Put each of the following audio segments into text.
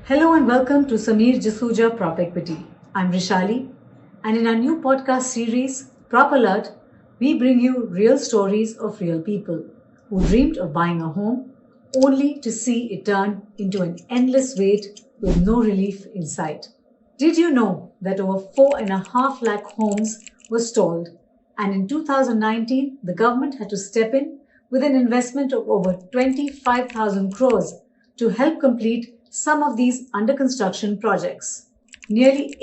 Hello and welcome to Jasuja-PropEquity. I'm Rishali, and in our new podcast series, PropAlert, we bring you real stories of real people who dreamed of buying a home only to see it turn into an endless wait with no relief in sight. Did you know that over 4.5 lakh homes were stalled, and in 2019 the government had to step in with an investment of over 25,000 crores to help complete some of these under construction projects? Nearly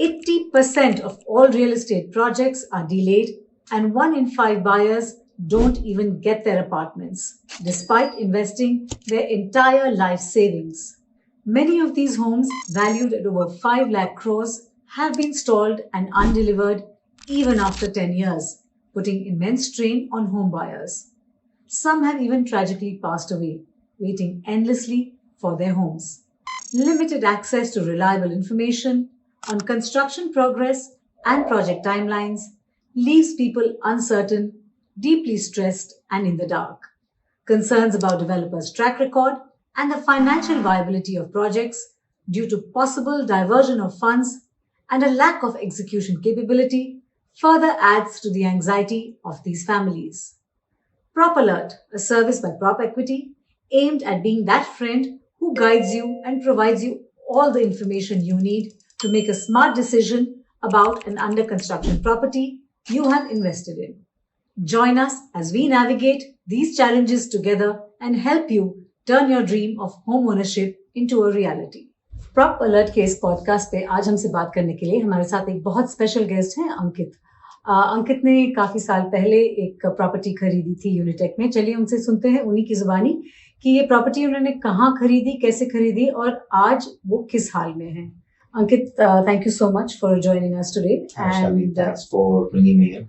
80% of all real estate projects are delayed, and 1 in 5 buyers don't even get their apartments, despite investing their entire life savings. Many of these homes, valued at over 5 lakh crores, have been stalled and undelivered even after 10 years, putting immense strain on home buyers. Some have even tragically passed away, waiting endlessly for their homes. Limited access to reliable information on construction progress and project timelines leaves people uncertain, deeply stressed, and in the dark. Concerns about developers' track record and the financial viability of projects due to possible diversion of funds and a lack of execution capability further adds to the anxiety of these families. PropAlert, a service by PropEquity aimed at being that friend who guides you and provides you all the information you need to make a smart decision about an under construction property you have invested in. Join us as we navigate these challenges together and help you turn your dream of home ownership into a reality. Prop alert के इस podcast पे आज हमसे बात करने के लिए हमारे साथ एक बहुत स्पेशल गेस्ट हैं अंकित। अंकित ने काफी साल पहले एक प्रॉपर्टी खरीदी थी यूनिटेक में। चलिए उनसे सुनते हैं उन्हीं की जुबानी कि ये प्रॉपर्टी उन्होंने कहाँ खरीदी, कैसे खरीदी और आज वो किस हाल में है। अंकित, thank you so much for joining us today. And thanks for bringing me in.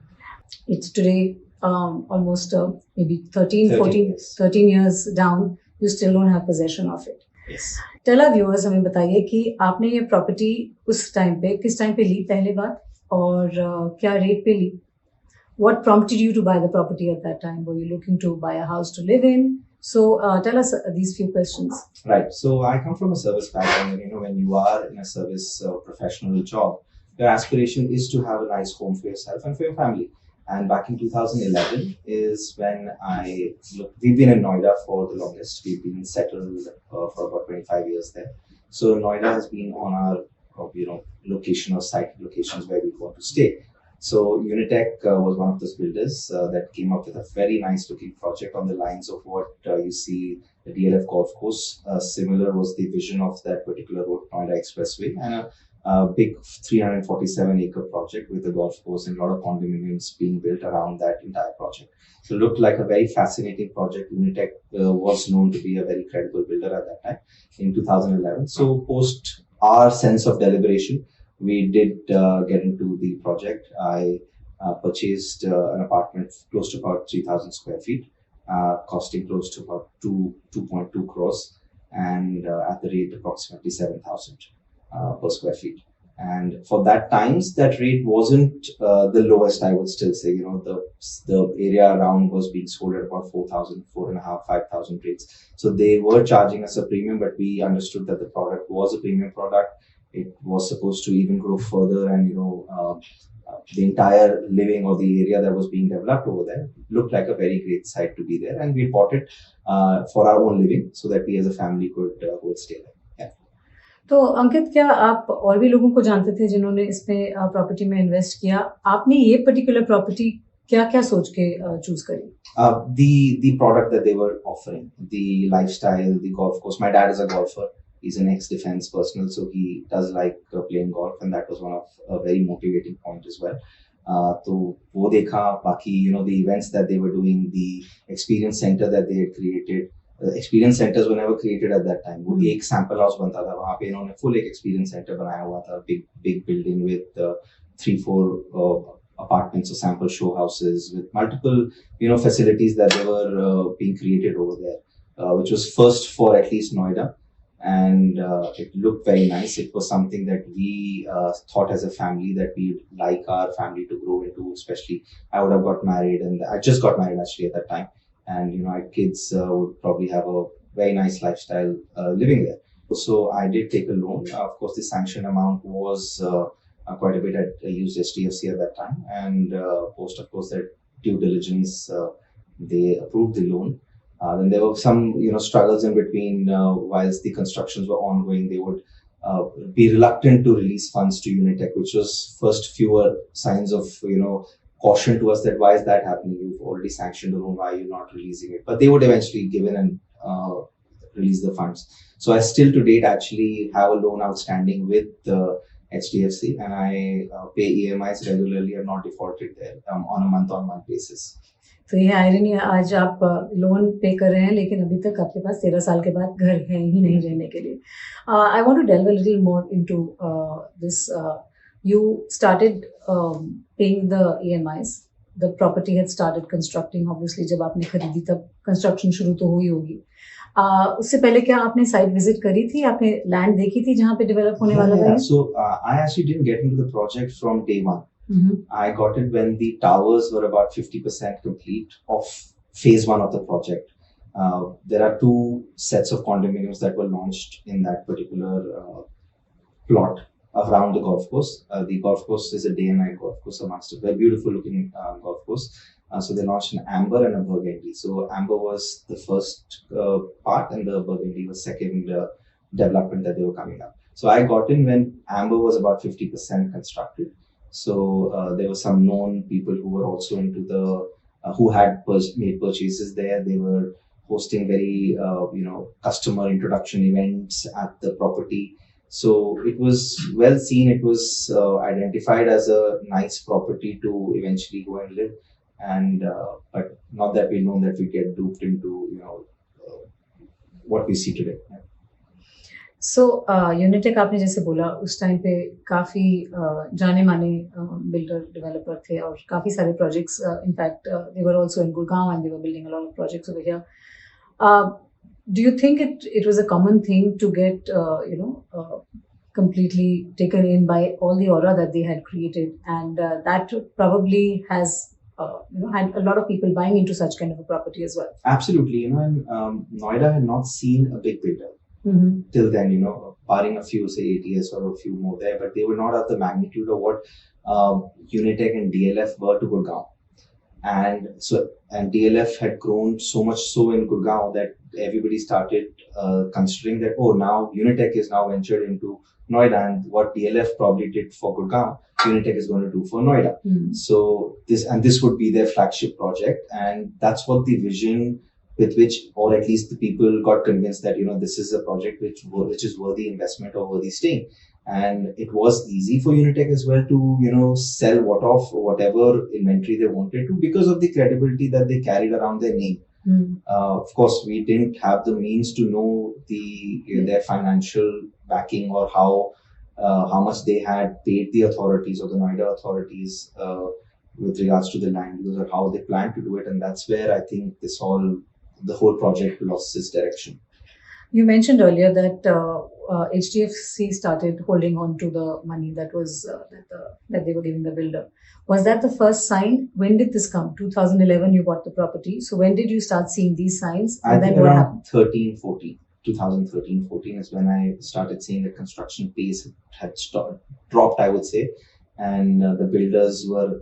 It's today almost maybe 13 years down, you still don't have possession of it. Yes. Tell our viewers, हमें बताइए कि आपने ये property उस time पे किस time पे ली पहले बात और क्या रेट पे ली? What prompted you to buy the property at that time? Were you looking to buy a house to live in? So tell us these few questions. Right. So I come from a service background, and when you are in a service professional job, your aspiration is to have a nice home for yourself and for your family. And back in 2011 is when we've been in Noida for the longest. We've been settled for about 25 years there. So Noida has been on our, location or site locations where we want to stay. So Unitech was one of those builders that came up with a very nice looking project on the lines of what you see the DLF Golf Course. Similar was the vision of that particular road, Noida Expressway, and a big 347-acre project with a golf course and a lot of condominiums being built around that entire project. So it looked like a very fascinating project. Unitech was known to be a very credible builder at that time in 2011. So post our sense of deliberation, we did get into the project. I purchased an apartment close to about 3,000 square feet, costing close to about 2.2 crores and at the rate approximately 7,000 per square feet. And for that times, that rate wasn't the lowest, I would still say. The area around was being sold at about 4,000, 4.5, 5,000 rates. So they were charging us a premium, but we understood that the product was a premium product. It was supposed to even grow further, and the entire living or the area that was being developed over there looked like a very great site to be there, and we bought it for our own living so that we as a family could stay there. Yeah. तो अंकित, क्या आप और भी लोगों को जानते थे जिन्होंने इसमें प्रॉपर्टी में इन्वेस्ट किया? आपने ये पर्टिकुलर प्रॉपर्टी क्या सोच के चूज करी? The product that they were offering, the lifestyle, the golf course. My dad is a golfer. He's an ex-defense personnel, so he does like playing golf, and that was one of a very motivating point as well. तो वो देखा, बाकी the events that they were doing, the experience center that they had created. Experience centers were never created at that time. वो एक sample house बनता था, वहाँ पे इन्होंने full एक experience center बनाया हुआ था, big building with 3-4 apartments or sample show houses with multiple facilities that they were being created over there, which was first for at least Noida. And it looked very nice. It was something that we thought as a family that we'd like our family to grow into. Especially, I would have got married, and I just got married actually at that time. And our kids would probably have a very nice lifestyle living there. So I did take a loan. Of course, the sanction amount was quite a bit. I used HDFC at that time, and post, of course, that due diligence, they approved the loan. Then there were some, struggles in between. Whilst the constructions were ongoing, they would be reluctant to release funds to Unitech, which was first fewer signs of, caution to us that why is that happening? You've already sanctioned a loan, why are you not releasing it? But they would eventually give in and release the funds. So I still to date actually have a loan outstanding with HDFC, and I pay EMIs regularly. I'm not defaulted there on a month-on-month basis. तो ये irony है, आज आप loan पे कर रहे हैं लेकिन अभी तक आपके पास 13 साल के बाद घर है ही नहीं रहने के लिए. I want to delve a little more into this. You started paying the EMIs. The property had started constructing. Obviously, जब आपने खरीदी तब construction शुरू तो हुई होगी. उससे पहले क्या आपने साइट विजिट करी थी, आपने लैंड देखी थी जहाँ पे डेवलप होने वाला था? So I actually didn't get into the project from day one. I got it when the towers were about 50% complete of phase one of the project. There are two sets of condominiums that were launched in that particular plot around the golf course. The golf course is a day and night golf course, a master, very beautiful looking golf course. So they launched an amber and a burgundy. So amber was the first part, and the burgundy was second development that they were coming up. So I got in when amber was about 50% constructed. So there were some known people who were also into the who had made purchases there. They were hosting very customer introduction events at the property. So it was well seen. It was identified as a nice property to eventually go and live. And but not that we know that we get duped into what we see today. Yeah. So Unitech आपने जैसे बोला उस time पे काफ़ी जाने माने builder developer थे और काफ़ी सारे projects in fact they were also in Gurgaon and they were building a lot of projects over here. Do you think it was a common thing to get completely taken in by all the aura that they had created, and that probably has had a lot of people buying into such kind of a property as well? Absolutely, and Noida had not seen a big builder till then, barring a few, say ATS or a few more there, but they were not at the magnitude of what Unitech and DLF were to Gurgaon. And DLF had grown so much so in Gurgaon that everybody started considering that, now Unitech is now ventured into Noida, and what DLF probably did for Gurgaon, Unitech is going to do for Noida. So this would be their flagship project, and that's what the vision with which, or at least the people got convinced that this is a project which is worthy investment or worthy staying. And it was easy for Unitech as well to sell whatever inventory they wanted to, because of the credibility that they carried around their name. Of course, we didn't have the means to know their financial backing or how much they had paid the authorities or the Noida authorities with regards to the land use or how they planned to do it. And that's where I think the whole project lost its direction. You mentioned earlier that HDFC started holding on to the money that was that they were giving the builder. Was that the first sign? When did this come? 2011 you bought the property. So when did you start seeing these signs? I think around 2013-14 is when I started seeing the construction pace had dropped, I would say. And the builders were,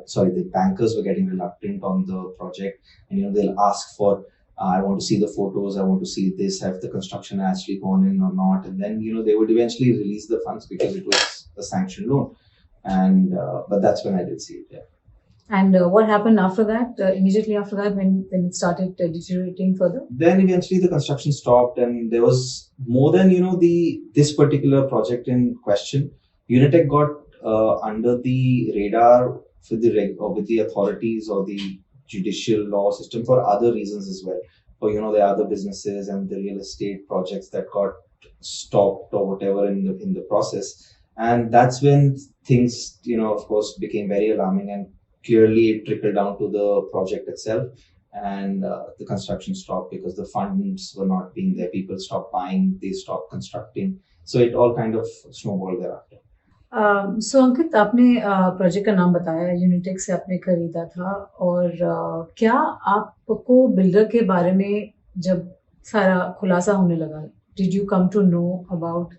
the bankers were getting reluctant on the project. And, they'll ask for, I want to see the photos, I want to see this, have the construction actually gone in or not. And then, they would eventually release the funds because it was a sanctioned loan. And, but that's when I did see it, yeah. And what happened after that, immediately after that, when it started deteriorating further? Then eventually the construction stopped, and there was more than, this particular project in question. Unitech got under the radar with the authorities or the judicial law system for other reasons as well. Or there are other businesses and the real estate projects that got stopped or whatever in the process, and that's when things of course became very alarming, and clearly it trickled down to the project itself, and the construction stopped because the funds were not being there. People stopped buying, they stopped constructing, so it all kind of snowballed thereafter. So अंकित, आपने project का नाम बताया, यूनिटेक से आपने खरीदा था, और क्या आपको बिल्डर के बारे में जब सारा खुलासा होने लगा did you come to know about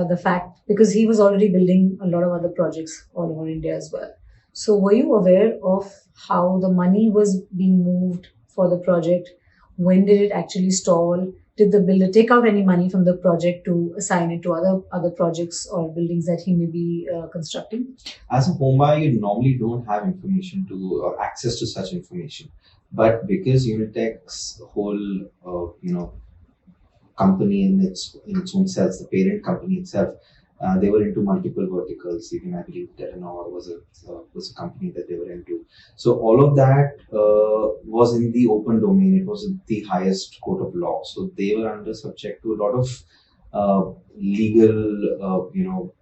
the fact, because he was already building a lot of other projects all over India as well. So, were you aware of how the money was being moved for the project? When did it actually stall? Did the builder take out any money from the project to assign it to other projects or buildings that he may be constructing? As a home buyer, you normally don't have information to or access to such information. But because Unitech's whole, company in its own self, the parent company itself, they were into multiple verticals. Even I believe Telenor was a company that they were into. So all of that was in the open domain. It was the highest court of law. So they were under subject to a lot of legal,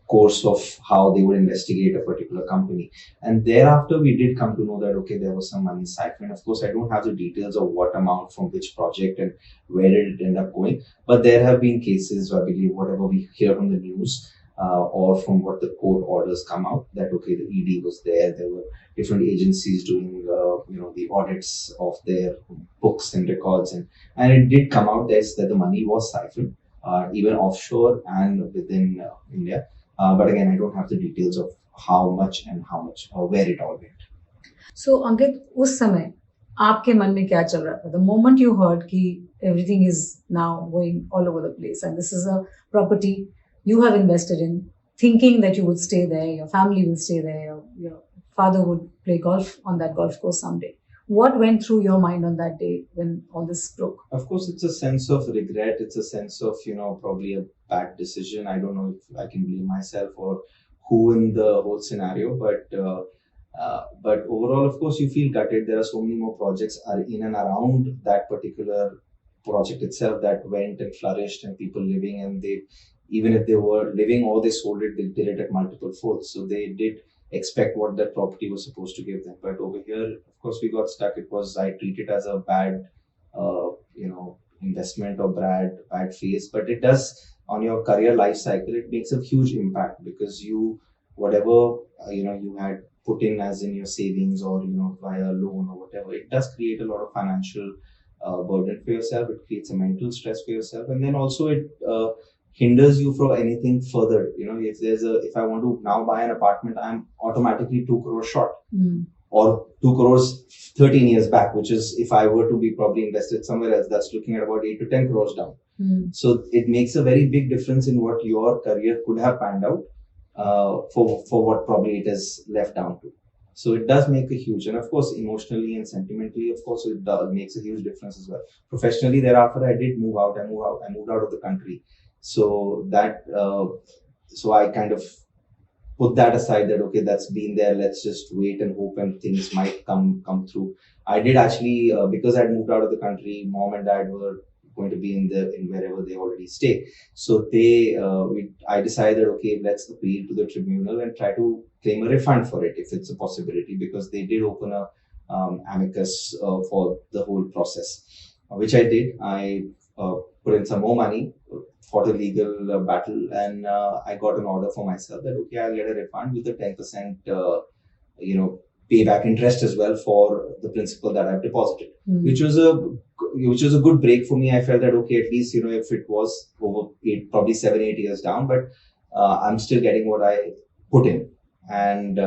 course of how they would investigate a particular company. And thereafter, we did come to know that, okay, there was some money siphoned. Of course, I don't have the details of what amount from which project and where did it end up going. But there have been cases, I believe, whatever we hear from the news or from what the court orders come out, that, okay, the ED was there. There were different agencies doing, the audits of their books and records. And it did come out that the money was siphoned, even offshore and within India. But again, I don't have the details of how much or where it all went. So, Ankit, उस समय आपके मन में क्या चल रहा था? The moment you heard कि everything is now going all over the place and this is a property you have invested in, thinking that you would stay there, your family will stay there, your father would play golf on that golf course someday. What went through your mind on that day when all this broke? Of course, it's a sense of regret. It's a sense of, probably a bad decision. I don't know if I can blame myself or who in the whole scenario, but overall, of course, you feel gutted. There are so many more projects are in and around that particular project itself that went and flourished, and people living, and they, even if they were living or they sold it, they did it at multiple folds. So they did expect what that property was supposed to give them. But over here, of course, we got stuck. I treat it as a bad, investment or bad phase. But it does, on your career life cycle, it makes a huge impact, because whatever, you had put in as in your savings or, via loan or whatever, it does create a lot of financial burden for yourself. It creates a mental stress for yourself. And then also it hinders you from anything further. If I want to now buy an apartment, I'm automatically 2 crores short, or 2 crores 13 years back, which is, if I were to be probably invested somewhere else, that's looking at about 8 to 10 crores down. So it makes a very big difference in what your career could have panned out for what probably it is left down to. So it does make a huge, and of course, emotionally and sentimentally, of course, it makes a huge difference as well. Professionally, thereafter, I did move out. I moved out of the country. So so I kind of put that aside, that, okay, that's been there. Let's just wait and hope and things might come through. I did actually, because I'd moved out of the country, mom and dad were going to be in wherever they already stay. So I decided, okay, let's appeal to the tribunal and try to claim a refund for it if it's a possibility, because they did open a amicus for the whole process, which I did. I put in some more money, fought a legal battle, and I got an order for myself that, okay, I'll get a refund with a 10%, payback interest as well for the principal that I've deposited, which was a good break for me. I felt that, okay, at least, if it was over probably 7-8 years down, but I'm still getting what I put in. And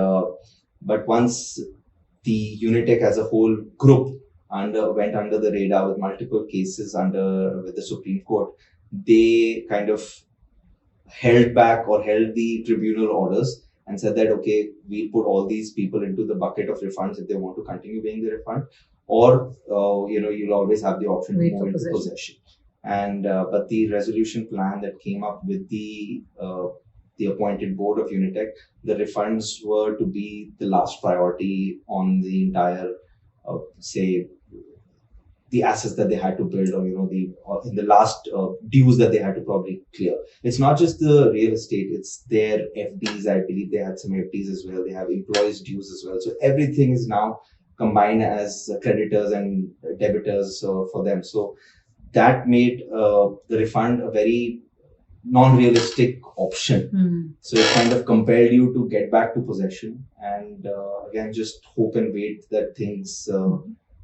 but once the Unitech as a whole group went under the radar with multiple cases with the Supreme Court, they kind of held back or held the tribunal orders and said that, okay, we'll put all these people into the bucket of refunds if they want to continue paying the refund, or you'll always have the option to move into possession. And but the resolution plan that came up with the appointed board of Unitech, the refunds were to be the last priority on the entire, say, the assets that they had to build, or in the last dues that they had to probably clear. It's not just the real estate; it's their FDs. I believe they had some FDs as well. They have employees' dues as well. So everything is now combined as creditors and debitors for them. So that made the refund a very non-realistic option. So it kind of compelled you to get back to possession, and again, just hope and wait that things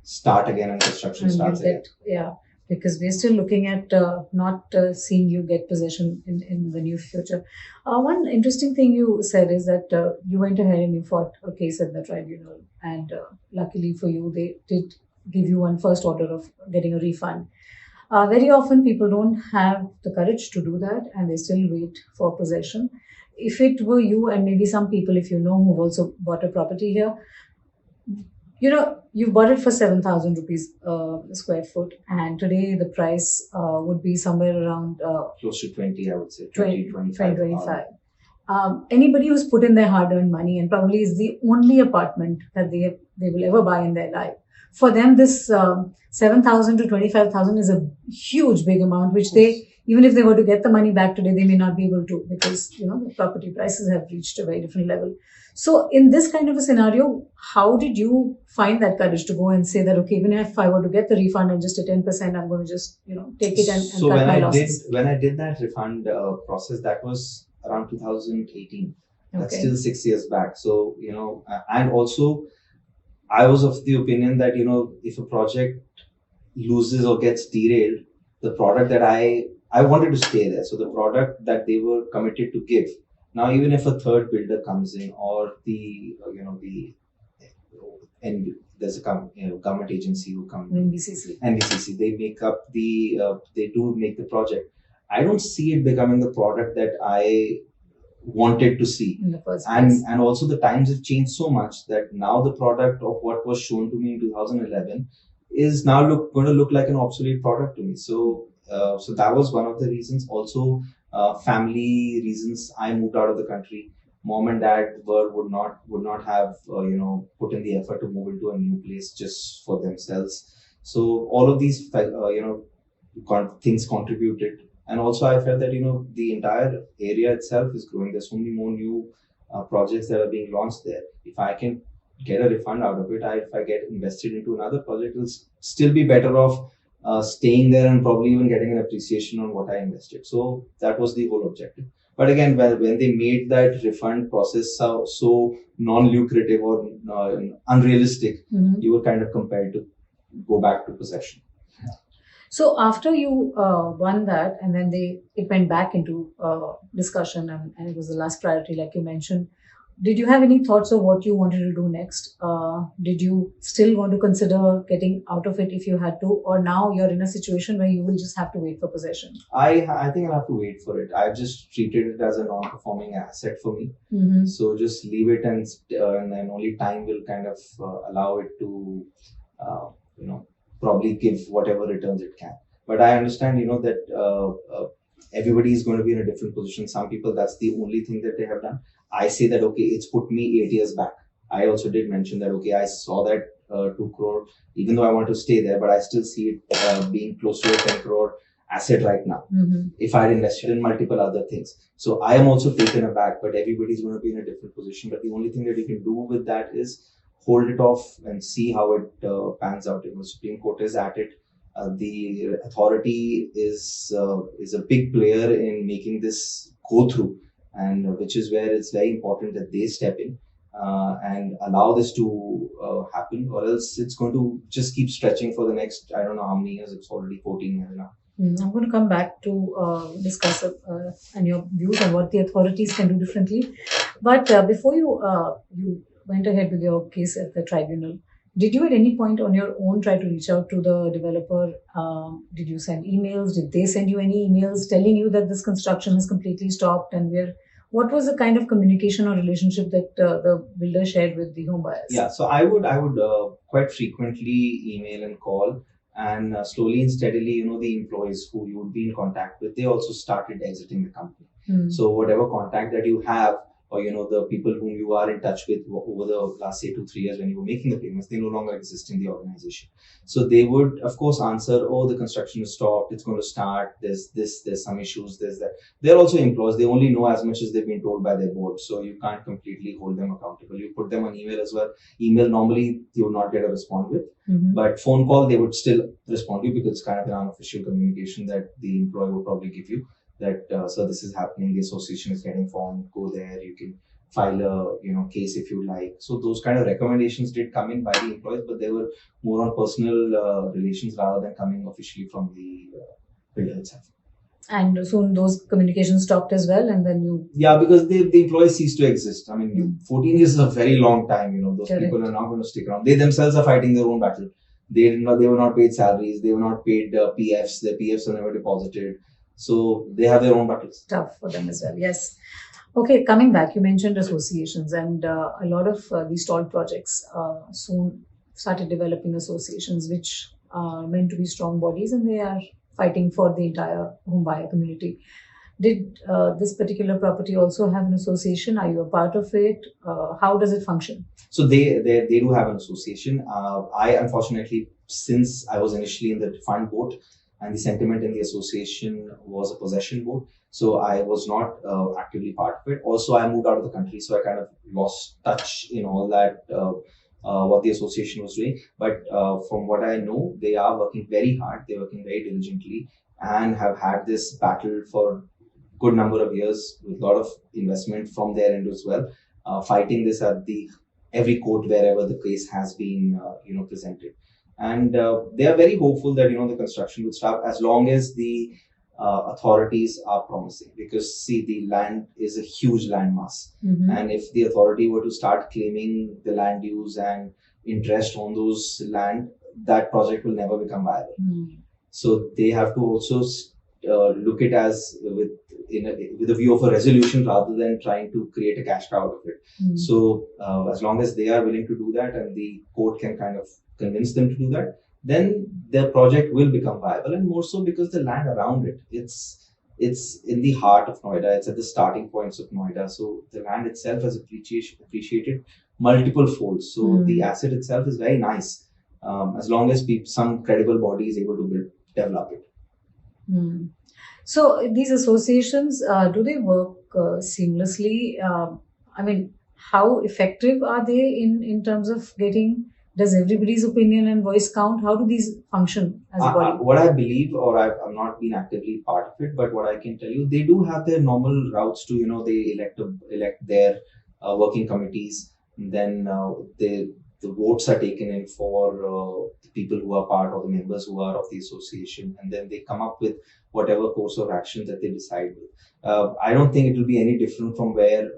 start again and construction starts again. Yeah. because we're still looking at not seeing you get possession in the near future. One interesting thing you said is that you went ahead and you fought a case at the tribunal, and luckily for you, they did give you one first order of getting a refund. Very often, people don't have the courage to do that, and they still wait for possession. If it were you, and maybe some people, if you know, who've also bought a property here, you bought it for 7,000 rupees square foot, and today the price would be somewhere around Close to 20, I would say. 20, 25. 25. Anybody who's put in their hard-earned money and probably is the only apartment that they will ever buy in their life, for them this 7,000 to 25,000 is a huge big amount, which they, even if they were to get the money back today, they may not be able to, because the property prices have reached a very different level. So in this kind of a scenario, how did you find that courage to go and say that, okay, even if I were to get the refund and just a 10%, I'm going to just take it and So cut my losses? when I did that refund process, that was around 2018. That's Okay. still 6 years back. So and also I was of the opinion that if a project loses or gets derailed, the product that I wanted to stay there. So the product that they were committed to give. Now, even if a third builder comes in, or the and there's a government agency who comes in, NBCC, they do make the project. I don't see it becoming the product that I wanted to see. In the first place. And also the times have changed so much that now the product of what was shown to me in 2011 is now going to look like an obsolete product to me. So that was one of the reasons. Also, family reasons. I moved out of the country. Mom and dad would not have put in the effort to move into a new place just for themselves. So all of these things contributed. And also I felt that the entire area itself is growing. There's so many more new projects that are being launched there. If I can get a refund out of it, if I get invested into another project, it'll still be better off staying there and probably even getting an appreciation on what I invested. So that was the whole objective. But again, when they made that refund process so non-lucrative or unrealistic, you were kind of compelled to go back to possession. So after you won that, and then it went back into discussion, and it was the last priority, like you mentioned. Did you have any thoughts of what you wanted to do next? Did you still want to consider getting out of it if you had to, or now you're in a situation where you will just have to wait for possession? I think I'll have to wait for it. I've just treated it as a non-performing asset for me. So just leave it, and then only time will kind of allow it to, probably give whatever returns it can. But I understand, that everybody is going to be in a different position. Some people, that's the only thing that they have done. I say that, okay, it's put me 8 years back. I also did mention that, okay, I saw that 2 crore, even though I want to stay there, but I still see it being close to a 10 crore asset right now. If I had invested in multiple other things. So I am also taken aback, but everybody's going to be in a different position. But the only thing that you can do with that is hold it off and see how it pans out. The Supreme Court is at it. The authority is a big player in making this go through, and which is where it's very important that they step in and allow this to happen, or else it's going to just keep stretching for the next, I don't know how many years. It's already 14 years now. I'm going to come back to discuss and your views on what the authorities can do differently. But before you went ahead with your case at the tribunal, did you at any point on your own try to reach out to the developer? Did you send emails? Did they send you any emails telling you that this construction is completely stopped? And what was the kind of communication or relationship that the builder shared with the home buyers? Yeah, so I would quite frequently email and call, and slowly and steadily, the employees who you would be in contact with, they also started exiting the company. So whatever contact that you have, or the people whom you are in touch with over the last, say, 2-3 years when you were making the payments, they no longer exist in the organization. So they would, of course, answer, oh, the construction is stopped, it's going to start, there's some issues, there's that. They're also employees. They only know as much as they've been told by their board. So you can't completely hold them accountable. You put them on email as well. Email, normally, you would not get a response with. But phone call, they would still respond to you, because it's kind of an unofficial communication that the employer would probably give you. That, so this is happening, the association is getting formed, go there, you can file a case if you like. So those kind of recommendations did come in by the employees, but they were more on personal relations rather than coming officially from the builder itself. And soon those communications stopped as well, and then you. Yeah, because the employees cease to exist. I mean, 14 years is a very long time. Those Correct. people are not going to stick around. They themselves are fighting their own battle. They were not paid salaries. They were not paid PFs. Their PFs were never deposited. So they have their own battles. Tough for them as well. Yes. Okay, coming back, you mentioned associations, and a lot of these stalled projects soon started developing associations which are meant to be strong bodies, and they are fighting for the entire home buyer community. Did this particular property also have an association? Are you a part of it? How does it function? So they do have an association. I unfortunately, since I was initially in the fund board, and the sentiment in the association was a possession board, so I was not actively part of it. Also, I moved out of the country, so I kind of lost touch in all that what the association was doing. But from what I know, they are working very hard. They're working very diligently and have had this battle for good number of years with a lot of investment from their end as well, fighting this at every court wherever the case has been presented. And they are very hopeful that the construction will start as long as the authorities are promising, because see, the land is a huge land mass, and if the authority were to start claiming the land use and interest on those land, that project will never become viable. So they have to also look it as with a view of a resolution rather than trying to create a cash cow out of it. So as long as they are willing to do that and the court can kind of convince them to do that, then their project will become viable. And more so because the land around it's in the heart of Noida. It's at the starting points of Noida. So the land itself has appreciated multiple folds. So the asset itself is very nice, as long as some credible body is able to develop it. So these associations, do they work seamlessly? I mean, how effective are they in terms of getting? Does everybody's opinion and voice count? How do these function as a body? What I believe, or I've not been actively part of it, but what I can tell you, they do have their normal routes to, they elect their working committees. And then the votes are taken in for the people who are part, or the members who are of the association, and then they come up with whatever course of action that they decide with. I don't think it will be any different from where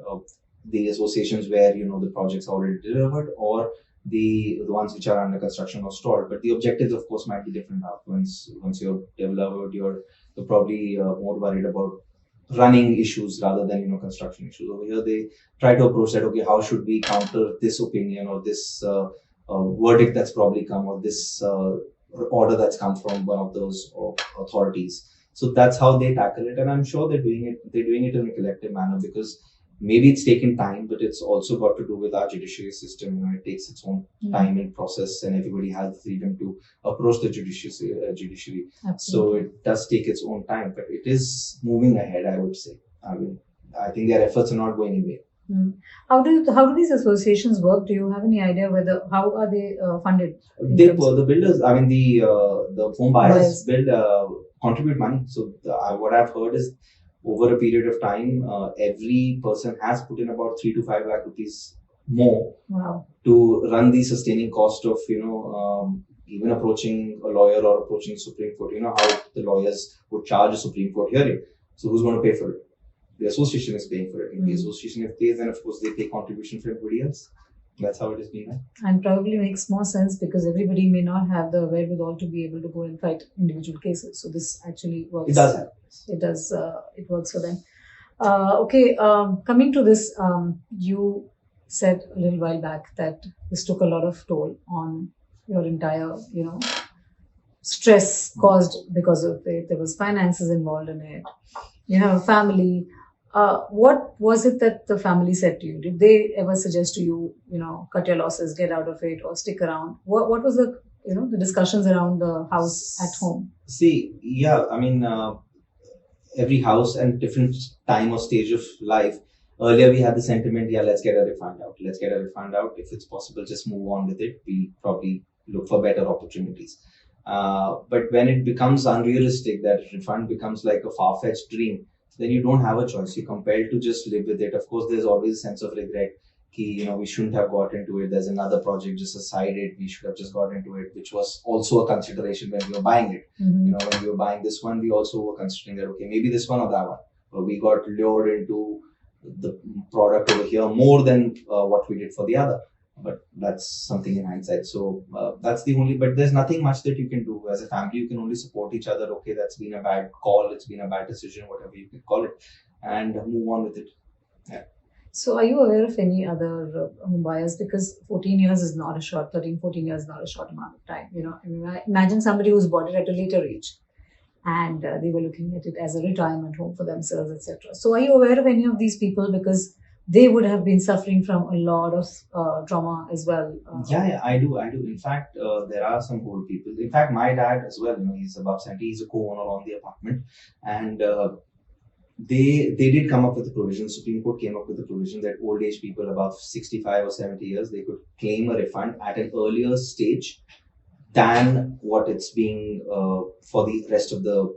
the associations where the projects are already delivered, or the ones which are under construction or stalled. But the objectives, of course, might be different now. Once you're developed, you're probably more worried about running issues rather than construction issues. Over here, they try to approach that. Okay, how should we counter this opinion or this verdict that's probably come, or this order that's come from one of those authorities? So that's how they tackle it, and I'm sure they're doing it in a collective manner, because maybe it's taken time, but it's also got to do with our judiciary system. It takes its own time and process, and everybody has the freedom to approach the judiciary. Absolutely. So it does take its own time, but it is moving ahead, I would say. I think their efforts are not going away. How do these associations work? Do you have any idea how are they funded? The builders, the home buyers contribute money. So what I've heard is, over a period of time, every person has put in about 3 to 5 lakh rupees more to run the sustaining cost of even approaching a lawyer or approaching Supreme Court. How the lawyers would charge a Supreme Court hearing. So who's going to pay for it? The association is paying for it. If the association pays, then of course they pay contribution for everybody else. That's how it is being done. And probably makes more sense, because everybody may not have the wherewithal to be able to go and fight individual cases. So this actually works. It does happen. It does. It works for them. Okay. Coming to this, you said a little while back that this took a lot of toll on your entire, stress caused because of it. There was finances involved in it. You have a family. What was it that the family said to you? Did they ever suggest to you, cut your losses, get out of it, or stick around? What was the discussions around the house at home? See, yeah, every house and different time or stage of life. Earlier we had the sentiment, let's get a refund out. If it's possible, just move on with it. We'll probably look for better opportunities. But when it becomes unrealistic, that refund becomes like a far-fetched dream, then you don't have a choice. You're compelled to just live with it. Of course, there's always a sense of regret. We shouldn't have got into it. There's another project just aside it. We should have just got into it, which was also a consideration when we were buying it. When we were buying this one, we also were considering that, okay, maybe this one or that one. But we got lured into the product over here more than what we did for the other. But that's something in hindsight. So that's the only, but there's nothing much that you can do. As a family, you can only support each other. Okay, that's been a bad call. It's been a bad decision, whatever you can call it, and move on with it. Yeah. So, are you aware of any other home buyers? Because 14 years is not a short, 13, 14 years is not a short amount of time. Imagine somebody who's bought it at a later age and they were looking at it as a retirement home for themselves, etc. So, are you aware of any of these people? Because they would have been suffering from a lot of trauma as well. Yeah, I do. In fact, there are some old people. In fact, my dad as well, he's above 70. He's a co-owner on the apartment. And they did come up with a provision. Supreme Court came up with a provision that old age people above 65 or 70 years, they could claim a refund at an earlier stage than what it's being for the rest of the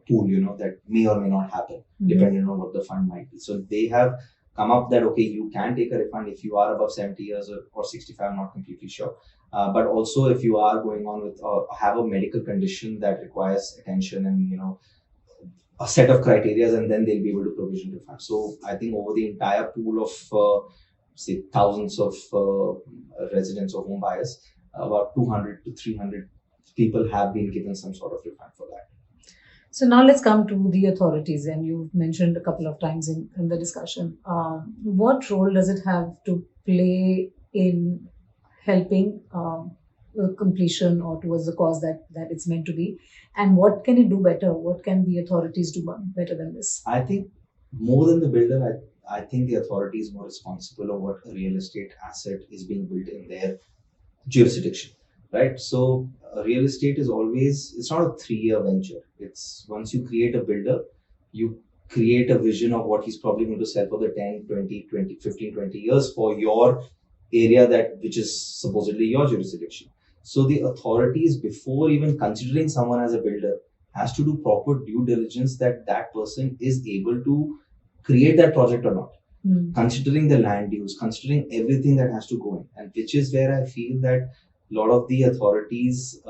pool, that may or may not happen, depending on what the fund might be. So they have come up that, okay, you can take a refund if you are above 70 years or 65, I'm not completely sure. But also if you are going on with have a medical condition that requires attention and, a set of criteria, and then they'll be able to provision refund. So I think over the entire pool of, say, thousands of residents or home buyers, about 200 to 300 people have been given some sort of refund for that. So now let's come to the authorities, and you've mentioned a couple of times in the discussion. What role does it have to play in helping completion or towards the cause that it's meant to be? And what can it do better? What can the authorities do better than this? I think more than the builder, I think the authority is more responsible of what a real estate asset is being built in their jurisdiction, right? So real estate is always, it's not a 3-year venture. It's once you create a builder, you create a vision of what he's probably going to sell for the 10, 20, 15, 20 years for your area which is supposedly your jurisdiction. So the authorities, before even considering someone as a builder, has to do proper due diligence that person is able to create that project or not. Considering the land use, considering everything that has to go in, and which is where I feel that a lot of the authorities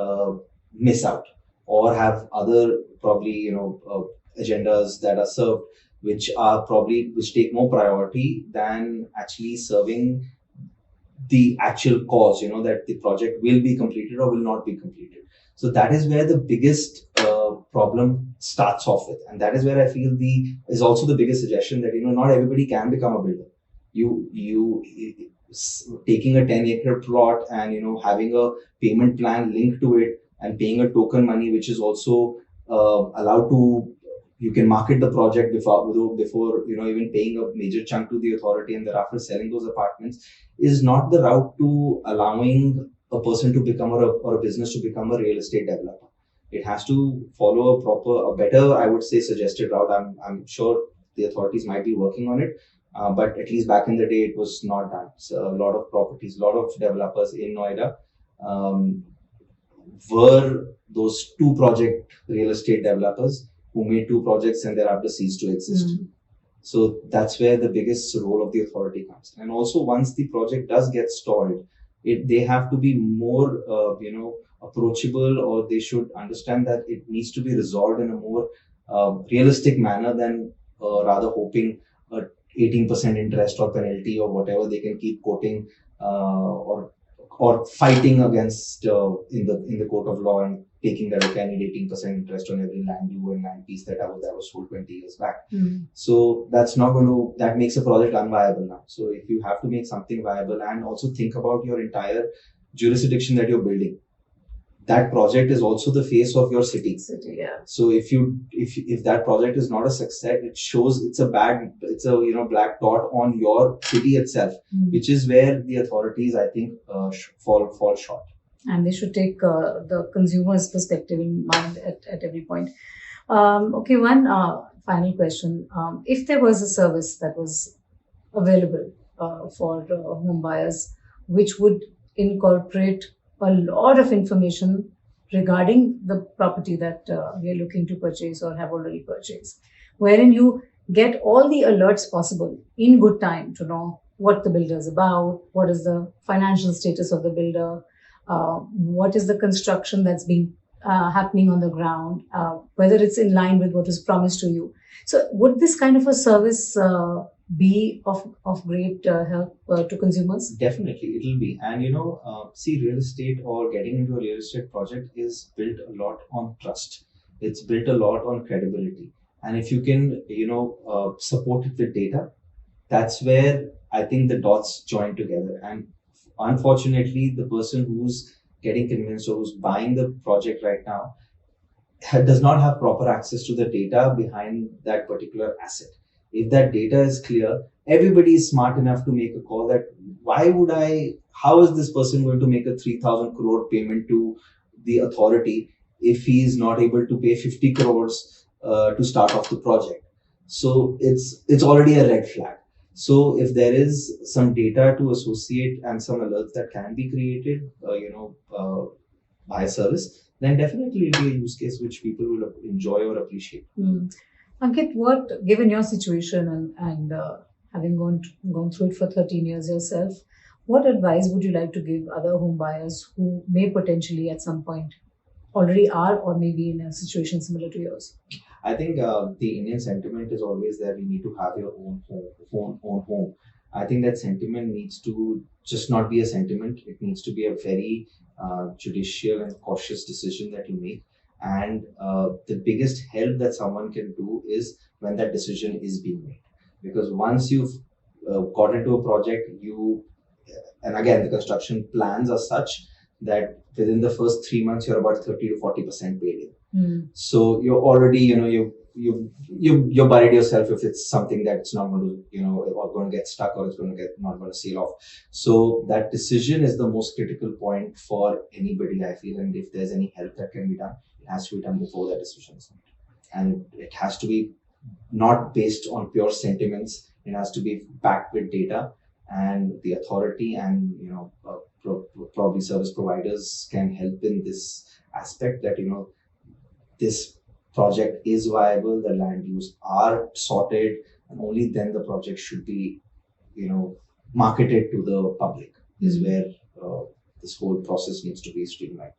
miss out or have other probably agendas that are served which take more priority than actually serving the actual cause, that the project will be completed or will not be completed. So that is where the biggest problem starts off with, and that is where I feel is also the biggest suggestion that not everybody can become a builder. You taking a 10-acre plot and having a payment plan linked to it and paying a token money, which is also allowed to, you can market the project before even paying a major chunk to the authority and thereafter selling those apartments, is not the route to allowing a person to become or a business to become a real estate developer. It has to follow a better, I would say, suggested route. I'm sure the authorities might be working on it, but at least back in the day, it was not done. So a lot of properties, a lot of developers in Noida were those 2 project real estate developers who made 2 projects and thereafter ceased to exist. So that's where the biggest role of the authority comes. And also, once the project does get stalled, they have to be more, approachable, or they should understand that it needs to be resolved in a more realistic manner than rather hoping 18% interest or penalty or whatever they can keep quoting or fighting against in the court of law and taking that, okay, I need 18% interest on every land due and land piece that was sold 20 years back. So that makes a project unviable now. So if you have to make something viable and also think about your entire jurisdiction that you're building, that project is also the face of your city. Yeah. So if that project is not a success, it shows it's a black dot on your city itself, which is where the authorities, I think, fall short. And they should take the consumer's perspective in mind at every point. Okay, one final question. If there was a service that was available for home buyers, which would incorporate a lot of information regarding the property that we are looking to purchase or have already purchased, wherein you get all the alerts possible in good time to know what the builder is about, what is the financial status of the builder, what is the construction that's being happening on the ground, whether it's in line with what is promised to you. So, would this kind of a service be of great help to consumers? Definitely, it'll be. And see, real estate or getting into a real estate project is built a lot on trust. It's built a lot on credibility. And if you can, support it with data, that's where I think the dots join together. And unfortunately, the person who's getting convinced or who's buying the project right now does not have proper access to the data behind that particular asset. If that data is clear, everybody is smart enough to make a call that how is this person going to make a 3,000 crore payment to the authority if he is not able to pay 50 crores to start off the project? So it's already a red flag. So if there is some data to associate and some alerts that can be created, by a service, then definitely it'll be a use case which people will enjoy or appreciate. Ankit, given your situation and having gone through it for 13 years yourself, what advice would you like to give other home buyers who may potentially at some point already are or maybe in a situation similar to yours? I think the Indian sentiment is always that you need to have your own home. I think that sentiment needs to just not be a sentiment. It needs to be a very judicial and cautious decision that you make. And the biggest help that someone can do is when that decision is being made. Because once you've got into a project, and again, the construction plans are such that within the first 3 months, you're about 30 to 40% paid in. So you're already, you're buried yourself if it's something that's not going to, or going to get stuck or it's going to get not going to sail off. So that decision is the most critical point for anybody, I feel. And if there's any help that can be done, it has to be done before that decision is made. And it has to be not based on pure sentiments. It has to be backed with data, and the authority and, probably service providers can help in this aspect that, this project is viable, the land use are sorted, and only then the project should be, marketed to the public. Is where this whole process needs to be streamlined.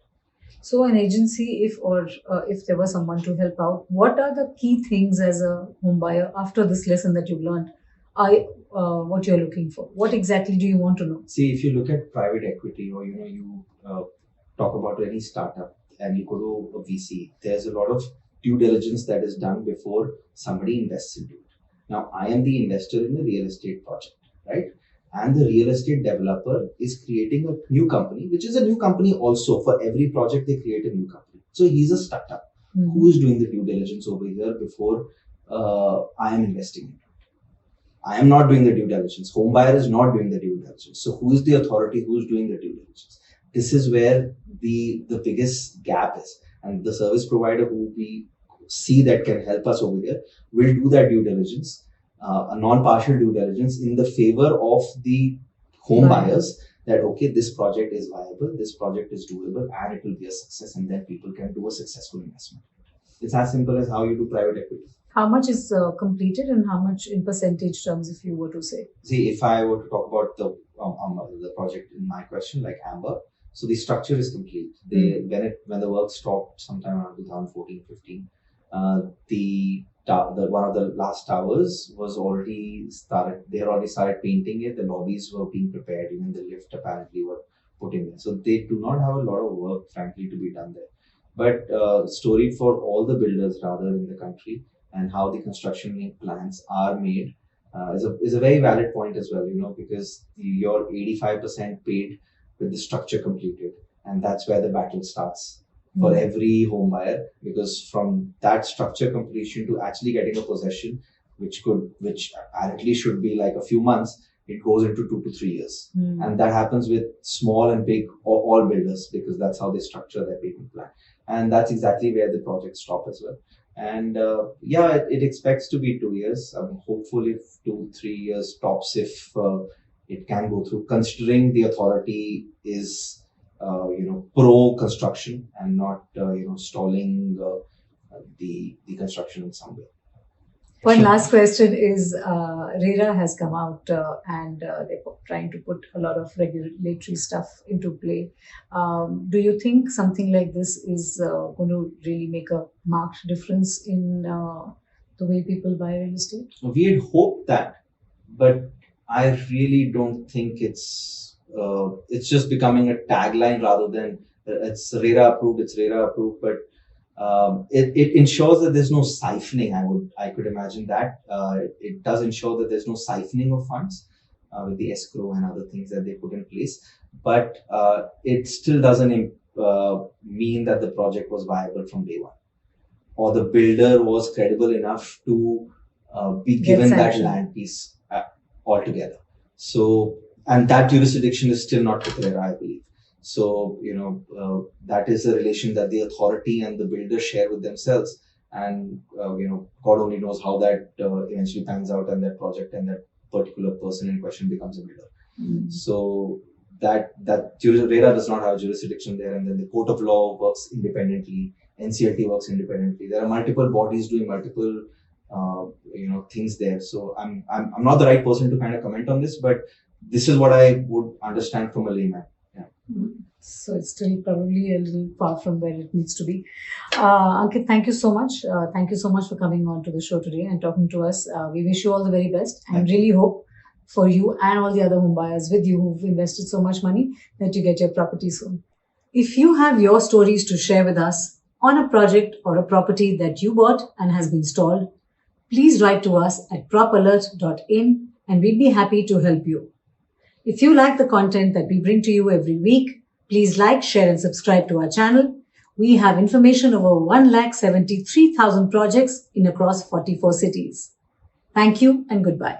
So, an agency, if there was someone to help out, what are the key things as a home buyer after this lesson that you've learned? What you're looking for? What exactly do you want to know? See, if you look at private equity, or you talk about any startup, and you go to a VC, there's a lot of due diligence that is done before somebody invests into it. Now, I am the investor in the real estate project, right? And the real estate developer is creating a new company, which is a new company also. For every project, they create a new company. So he's a startup who is doing the due diligence over here before I am investing in it. I am not doing the due diligence. Home buyer is not doing the due diligence. So who is the authority who is doing the due diligence? This is where the biggest gap is. And the service provider who we see that can help us over here will do that due diligence, a non-partial due diligence in the favor of the home buyers, that okay, this project is viable, this project is doable, and it will be a success, and then people can do a successful investment. It's as simple as how you do private equity. How much is completed and how much in percentage terms, if you were to say? See, if I were to talk about the project in my question, like Amber, so the structure is complete. When the work stopped sometime around 2014-15, the one of the last towers was already started. They had already started painting it. The lobbies were being prepared. Even the lift apparently were put in there. So they do not have a lot of work, frankly, to be done there. But story for all the builders rather in the country, and how the construction plans are made is a very valid point as well. Because you're 85% paid with the structure completed, and that's where the battle starts for every home buyer, because from that structure completion to actually getting a possession, which apparently should be like a few months, it goes into 2 to 3 years. And that happens with small and big, all builders, because that's how they structure their payment plan. And that's exactly where the projects stop as well. And it expects to be 2 years. Hopefully 2-3 years tops, if it can go through, considering the authority is pro construction and not stalling the construction in some way. One last question is, RERA has come out and they're trying to put a lot of regulatory stuff into play. Do you think something like this is going to really make a marked difference in the way people buy real estate? We had hoped that, but I really don't think it's just becoming a tagline rather than it's RERA approved, it's RERA approved, but it ensures that there's no siphoning. I could imagine that it does ensure that there's no siphoning of funds with the escrow and other things that they put in place. But it still doesn't mean that the project was viable from day one, or the builder was credible enough to be given that land piece altogether. So, and that jurisdiction is still not with RERA, I believe. So, that is a relation that the authority and the builder share with themselves. And, God only knows how that eventually pans out and that project and that particular person in question becomes a builder. Mm. So, that RERA does not have jurisdiction there. And then the court of law works independently. NCLT works independently. There are multiple bodies doing multiple, things there. So, I'm not the right person to kind of comment on this, but this is what I would understand from a layman. So it's still probably a little far from where it needs to be. Ankit, thank you so much. Thank you so much for coming on to the show today and talking to us. We wish you all the very best and really hope for you and all the other home buyers with you who've invested so much money that you get your property soon. If you have your stories to share with us on a project or a property that you bought and has been stalled, please write to us at propalert.in and we'd be happy to help you. If you like the content that we bring to you every week, please like, share and subscribe to our channel. We have information over 1,73,000 projects in across 44 cities. Thank you and goodbye.